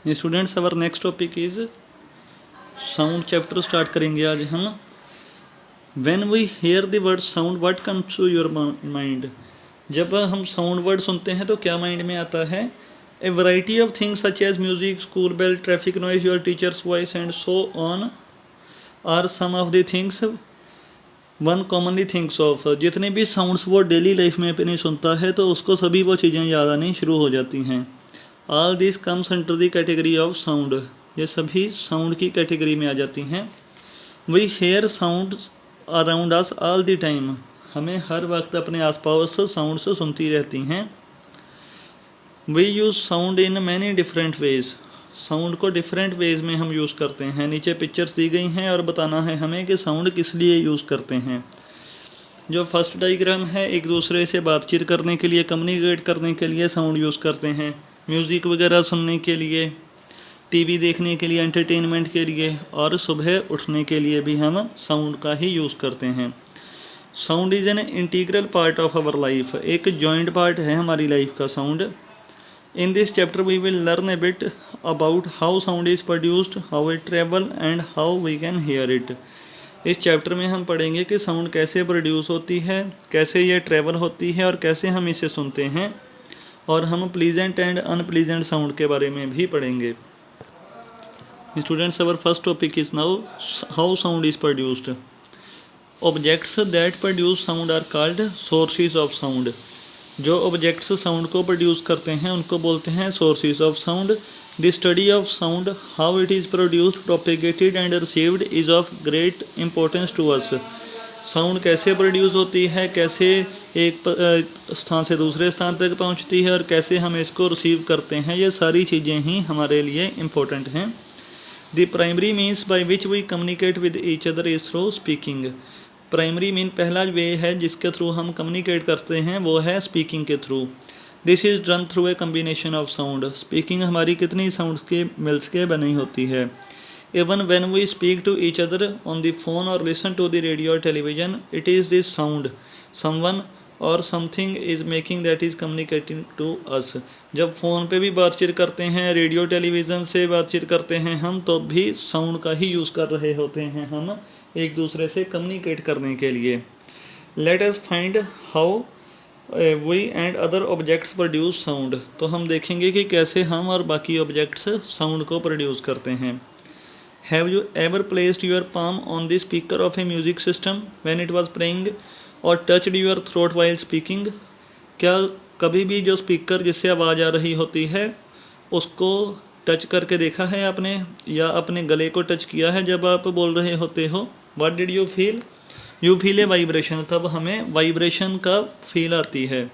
Students our next topic is sound chapter start करेंगे आज हम। When we hear the word sound what comes to your mind. जब हम sound word सुनते हैं तो क्या माइंड में आता है? A variety of things such as music, school bell, traffic noise, your teacher's voice and so on are some of the things one commonly thinks of. जितने भी साउंड्स वो डेली लाइफ में अपनी सुनता है तो उसको सभी वो चीज़ें याद आनी शुरू हो जाती हैं। All this comes under the category of sound. ये सभी साउंड की कैटेगरी में आ जाती हैं। We hear sound around us all the time. हमें हर वक्त अपने आसपास साउंड से सुनती रहती हैं। We use sound in many different ways. Sound को डिफरेंट वेज में हम यूज़ करते हैं। नीचे पिक्चर्स दी गई हैं और बताना है हमें कि साउंड किस लिए यूज़ करते हैं। जो फर्स्ट डायग्राम है, एक दूसरे से बातचीत करने के लिए, कम्युनिकेट करने के लिए साउंड यूज़ करते हैं। म्यूज़िक वगैरह सुनने के लिए, टीवी देखने के लिए, एंटरटेनमेंट के लिए और सुबह उठने के लिए भी हम साउंड का ही यूज़ करते हैं। Sound is an integral part of our life. एक जॉइंट पार्ट है हमारी लाइफ का sound. In this chapter we will learn a bit about how sound is produced, how it travel and how we can hear it. इस chapter में हम पढ़ेंगे कि sound कैसे प्रोड्यूस होती है, कैसे ये ट्रैवल होती है और कैसे हम इसे सुनते हैं, और हम प्लीजेंट एंड अनप्लीजेंट साउंड के बारे में भी पढ़ेंगे। Students our first topic is now how sound is produced. Objects that produce sound are called sources of sound. जो ऑब्जेक्ट्स साउंड को प्रोड्यूस करते हैं उनको बोलते हैं sources of sound. The study of sound, how it is produced, propagated and received is of great importance to us. Sound कैसे produce होती है, कैसे एक स्थान से दूसरे स्थान तक पहुंचती है और कैसे हम इसको रिसीव करते हैं, ये सारी चीज़ें ही हमारे लिए इम्पोर्टेंट हैं। The primary means by which we communicate with each other is through speaking. Primary mean पहला वे है जिसके थ्रू हम कम्युनिकेट करते हैं, वो है स्पीकिंग के through. This is done through a combination of sound. Speaking हमारी कितनी साउंड्स के मिल्स के बनी होती है। Even when we speak to each other on the phone or listen to the radio or television, it is this sound someone or something is making that is communicating to us। जब phone पे भी बातचीत करते हैं, radio television से बातचीत करते हैं हम, तो भी साउंड का ही यूज़ कर रहे होते हैं हम एक दूसरे से कम्युनिकेट करने के लिए। Let us find how we and other objects produce sound. तो हम देखेंगे कि कैसे हम और बाकी ऑब्जेक्ट्स साउंड को प्रोड्यूस करते हैं। Have you ever placed your palm on the speaker of a music system when it was playing or touched your throat while speaking? क्या कभी भी जो स्पीकर जिससे आवाज़ आ रही होती है उसको टच करके देखा है आपने, या अपने गले को टच किया है जब आप बोल रहे होते हो? What did you feel? You feel a vibration। तब हमें वाइब्रेशन का फील आती है।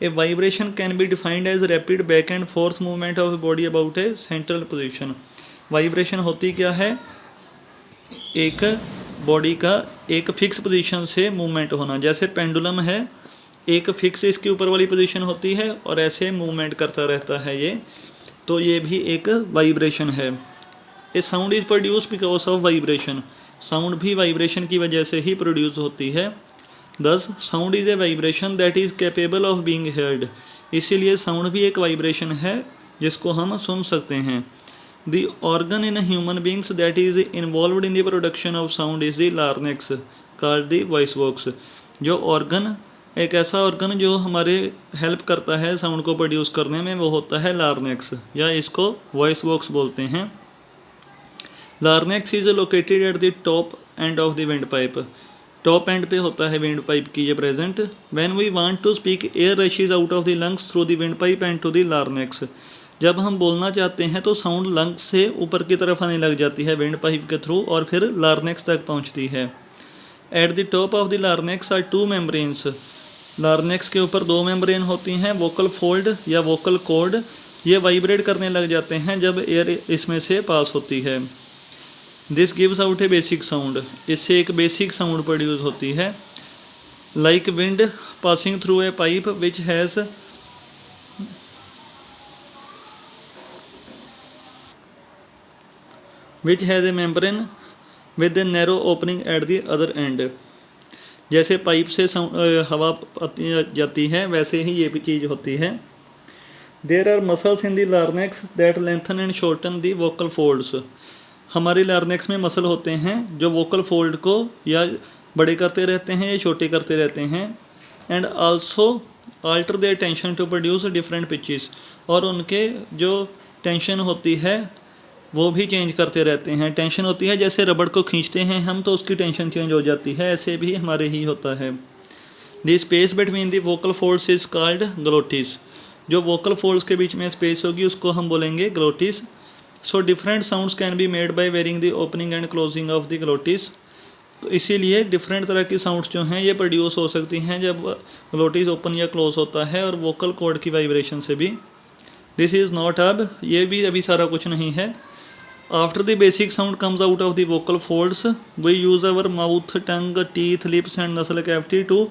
A vibration can be defined as rapid back and forth movement of a body about a central position। Vibration होती क्या है? एक बॉडी का एक फिक्स पोजीशन से मूवमेंट होना। जैसे पेंडुलम है, एक फिक्स इसके ऊपर वाली पोजीशन होती है और ऐसे मूवमेंट करता रहता है ये, तो ये भी एक वाइब्रेशन है। A sound is produce because of vibration. Sound भी वाइब्रेशन की वजह से ही प्रोड्यूस होती है। Thus sound is a vibration that is capable of being heard. इसीलिए साउंड भी एक वाइब्रेशन है जिसको हम सुन सकते हैं। The organ in human beings that is involved in the production of sound is the larynx, called the voice box। जो organ, एक ऐसा ऑर्गन जो हमारे हेल्प करता है साउंड को प्रोड्यूस करने में, वो होता है लार्नेक्स, या इसको वॉइस बॉक्स बोलते हैं। Larynx is located at the top end of the windpipe. Top end पे होता है विंड पाइप की ये present. When we want to speak, air rushes out of the lungs through the windpipe and to the larynx. जब हम बोलना चाहते हैं तो साउंड लंग्स से ऊपर की तरफ आने लग जाती है विंड पाइप के थ्रू और फिर लार्नेक्स तक पहुंचती है। At the top of the larynx are two membranes. Larynx के ऊपर दो मेम्ब्रेन होती हैं, वोकल फोल्ड या वोकल कॉर्ड। ये वाइब्रेट करने लग जाते हैं जब एयर इसमें से पास होती है। This gives out A basic sound. इससे एक बेसिक साउंड प्रोड्यूस होती है। Like wind passing through a pipe which has a membrane with a narrow opening at the other and. जैसे पाइप से हवा जाती है वैसे ही ये भी चीज़ होती है। There are muscles in the larynx that lengthen and shorten the vocal folds. हमारे लार्नेक्स में मसल होते हैं जो वोकल फोल्ड को या बड़े करते रहते हैं या छोटे करते रहते हैं। And also alter their tension to produce different pitches, और उनके जो टेंशन होती है वो भी चेंज करते रहते हैं। टेंशन होती है जैसे रबड़ को खींचते हैं हम तो उसकी टेंशन चेंज हो जाती है, ऐसे भी हमारे ही होता है। The space between the vocal folds is called glottis. जो वोकल फोल्ड्स के बीच में स्पेस होगी उसको हम बोलेंगे glottis. So different sounds can be made by varying the opening and closing of the glottis. तो इसीलिए डिफरेंट तरह की साउंड्स जो हैं ये प्रोड्यूस हो सकती हैं जब ग्लोटिस ओपन या क्लोज होता है, और वोकल कॉर्ड की वाइब्रेशन से भी। दिस इज़ नॉट अब, ये भी अभी सारा कुछ नहीं है। After the basic sound comes out of the vocal folds we use our mouth, tongue, teeth, lips and nasal cavity to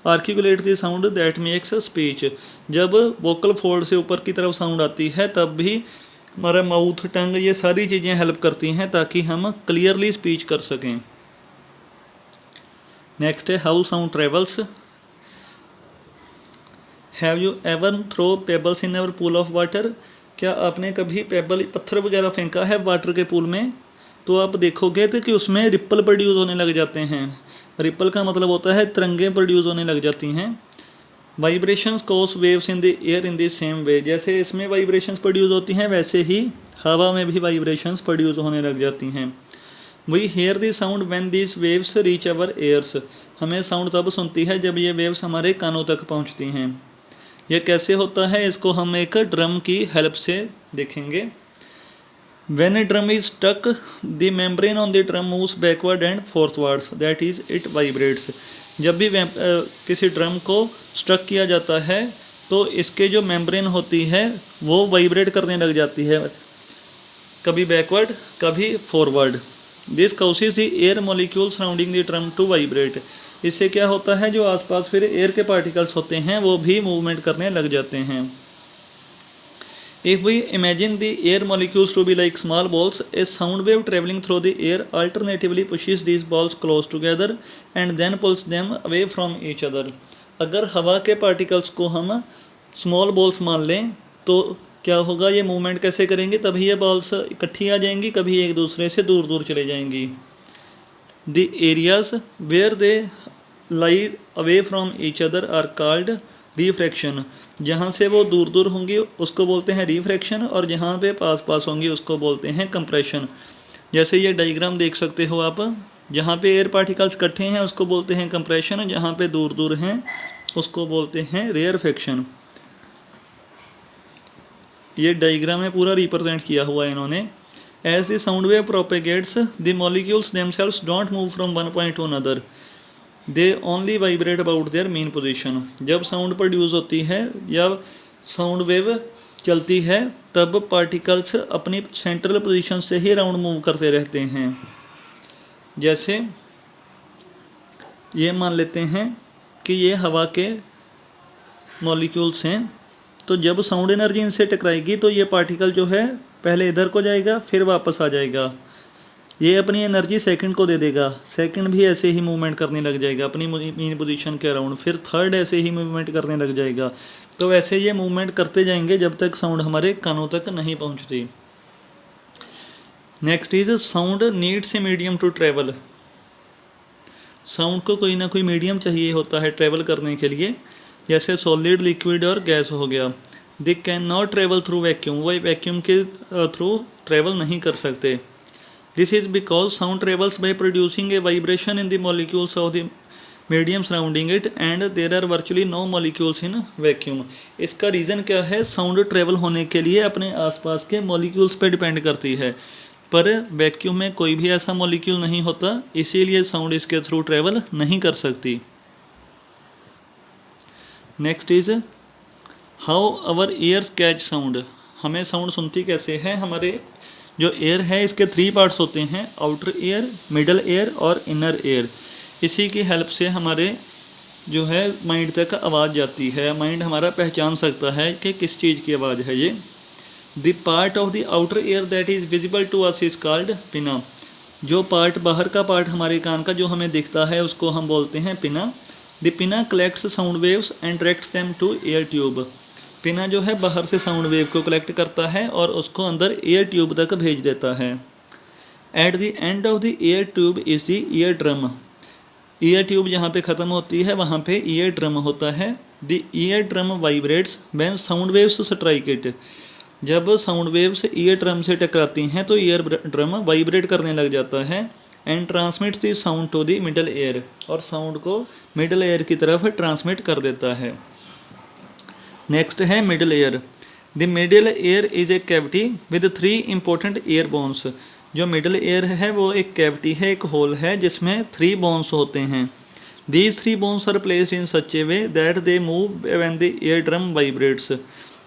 articulate the sound that makes speech. जब वोकल फोल्ड से ऊपर की तरफ साउंड आती है तब भी हमारा माउथ, टंग, ये सारी चीज़ें हेल्प करती हैं ताकि हम क्लियरली स्पीच कर सकें। नेक्स्ट है how sound travels. Have you ever throw pebbles in our pool of water. क्या आपने कभी पेबल, पत्थर वगैरह फेंका है वाटर के पूल में, तो आप देखोगे तो कि उसमें रिप्पल प्रोड्यूस होने लग जाते हैं। रिप्पल का मतलब होता है तिरंगे प्रोड्यूस होने लग जाती हैं। Vibrations cause waves in the air in the same way. जैसे इसमें वाइब्रेशंस प्रोड्यूस होती हैं वैसे ही हवा में भी वाइब्रेशंस प्रोड्यूस होने लग जाती हैं। We hear the sound when these waves reach our ears. हमें साउंड तब सुनती है जब ये वेव्स हमारे कानों तक पहुंचती हैं। यह कैसे होता है इसको हम एक ड्रम की हेल्प से देखेंगे। When a drum is stuck, the membrane on the drum moves backward and forwards, that is it vibrates। जब भी किसी ड्रम को स्ट्रक किया जाता है तो इसके जो मेम्ब्रेन होती है वो वाइब्रेट करने लग जाती है, कभी बैकवर्ड कभी forward. This causes the air molecule surrounding the drum to vibrate. इससे क्या होता है जो आसपास फिर एयर के पार्टिकल्स होते हैं वो भी मूवमेंट करने लग जाते हैं। If we imagine the air molecules to be like small balls, a sound wave traveling through the air alternatively pushes these balls close together and then pulls them away from each other। अगर हवा के particles को हम small balls मान लें तो क्या होगा, ये मूवमेंट कैसे करेंगे, तभी ये बॉल्स इकट्ठी आ जाएंगी, कभी एक दूसरे से दूर दूर चले जाएंगी। The areas where they lie away from each other are called refraction. जहाँ से वो दूर दूर होंगी उसको बोलते हैं रिफ्रैक्शन, और जहाँ पे पास पास होंगी उसको बोलते हैं कंप्रेशन। जैसे ये डायग्राम देख सकते हो आप, जहाँ पे एयर पार्टिकल्स इकट्ठे हैं उसको बोलते हैं कंप्रेशन, जहाँ पे दूर दूर हैं उसको बोलते हैं रेयरफेक्शन। ये डायग्राम में पूरा रिप्रेजेंट किया हुआ है इन्होंने। As the sound wave propagates the molecules themselves don't move from one point to another, they only vibrate about their mean position. जब साउंड प्रोड्यूस होती है या साउंड वेव चलती है तब पार्टिकल्स अपनी सेंट्रल पोजीशन से ही राउंड मूव करते रहते हैं। जैसे ये मान लेते हैं कि ये हवा के मॉलिक्यूल्स हैं, तो जब साउंड एनर्जी इनसे टकराएगी तो ये पार्टिकल जो है पहले इधर को जाएगा फिर वापस आ जाएगा। ये अपनी एनर्जी सेकंड को दे देगा, सेकंड भी ऐसे ही मूवमेंट करने लग जाएगा अपनी मेन पोजीशन के अराउंड, फिर थर्ड ऐसे ही मूवमेंट करने लग जाएगा। तो ऐसे ये मूवमेंट करते जाएंगे जब तक साउंड हमारे कानों तक नहीं पहुंचती। Next is sound needs a medium to travel. Sound को कोई ना कोई मीडियम चाहिए होता है ट्रैवल करने के लिए, जैसे सॉलिड, लिक्विड और गैस हो गया। They can not travel through vacuum, वो वैक्यूम के थ्रू ट्रैवल नहीं कर सकते। This is because sound travels by producing a vibration in the molecules of the medium surrounding it and there are virtually no molecules in vacuum। इसका reason क्या है, sound travel होने के लिए अपने आसपास के मॉलिक्यूल्स पे डिपेंड करती है, पर वैक्यूम में कोई भी ऐसा मॉलिक्यूल नहीं होता, इसीलिए साउंड इसके थ्रू ट्रेवल नहीं कर सकती। Next is how our ears catch sound. हमें साउंड सुनती कैसे है। हमारे जो एयर है इसके 3 पार्ट्स होते हैं, आउटर एयर, मिडल एयर और इनर एयर। इसी की हेल्प से हमारे जो है माइंड तक आवाज़ जाती है, माइंड हमारा पहचान सकता है कि किस चीज़ की आवाज़ है ये। The part of the outer ear that is visible to us is called pinna. जो पार्ट बाहर का पार्ट हमारे कान का जो हमें दिखता है उसको हम बोलते हैं pinna. The pinna collects sound waves and directs them to ear tube. Pinna जो है बाहर से साउंड वेव को कलेक्ट करता है और उसको अंदर ईयर ट्यूब तक भेज देता है। At the end of the year tube is the ear drum. Year tube जहाँ पे ख़त्म होती है वहाँ पे ईयर ड्रम होता है। The ear drum vibrates when sound waves strike it. जब साउंड वेव्स ईयर ड्रम से टकराती हैं तो ईयर ड्रम वाइब्रेट करने लग जाता है। And transmits the sound to the middle ear, और साउंड को मिडल एयर की तरफ ट्रांसमिट कर देता है। नेक्स्ट है middle ear. The middle ear is a cavity with 3 important ear bones. जो मिडल एयर है वो एक कैविटी है, एक होल है जिसमें 3 बोन्स होते हैं। These 3 bones are placed in such a way that they move when the ear drum vibrates.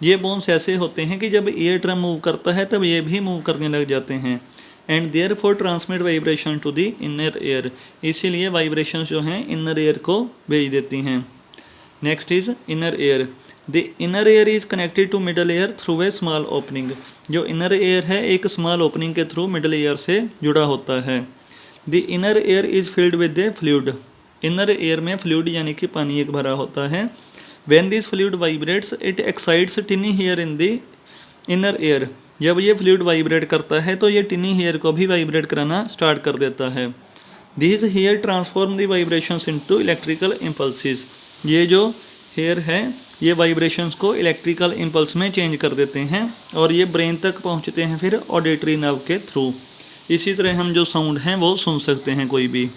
ये बोन्स ऐसे होते हैं कि जब ईयर ड्रम मूव करता है तब ये भी मूव करने लग जाते हैं। And therefore transmit vibration to the inner ear. इसीलिए वाइब्रेशन जो हैं इनर एयर को भेज देती हैं। नेक्स्ट इज inner ear. The inner ear is connected to middle ear through a small opening. जो इनर एयर है एक स्मॉल ओपनिंग के थ्रू मिडल एयर से जुड़ा होता है। The inner ear is filled with a fluid. Inner ear में fluid यानी कि पानी एक भरा होता है। When this fluid vibrates, it excites tiny hair in the inner air। जब ये फ्लूइड वाइब्रेट करता है तो ये टिनी हेयर को भी वाइब्रेट कराना स्टार्ट कर देता है। These hair transform the vibrations into electrical impulses। ये जो हेयर है ये वाइब्रेशंस को इलेक्ट्रिकल इम्पल्स में चेंज कर देते हैं और ये ब्रेन तक पहुंचते हैं फिर ऑडिटरी नर्व के थ्रू। इसी तरह हम जो साउंड हैं वो सुन सकते हैं कोई भी।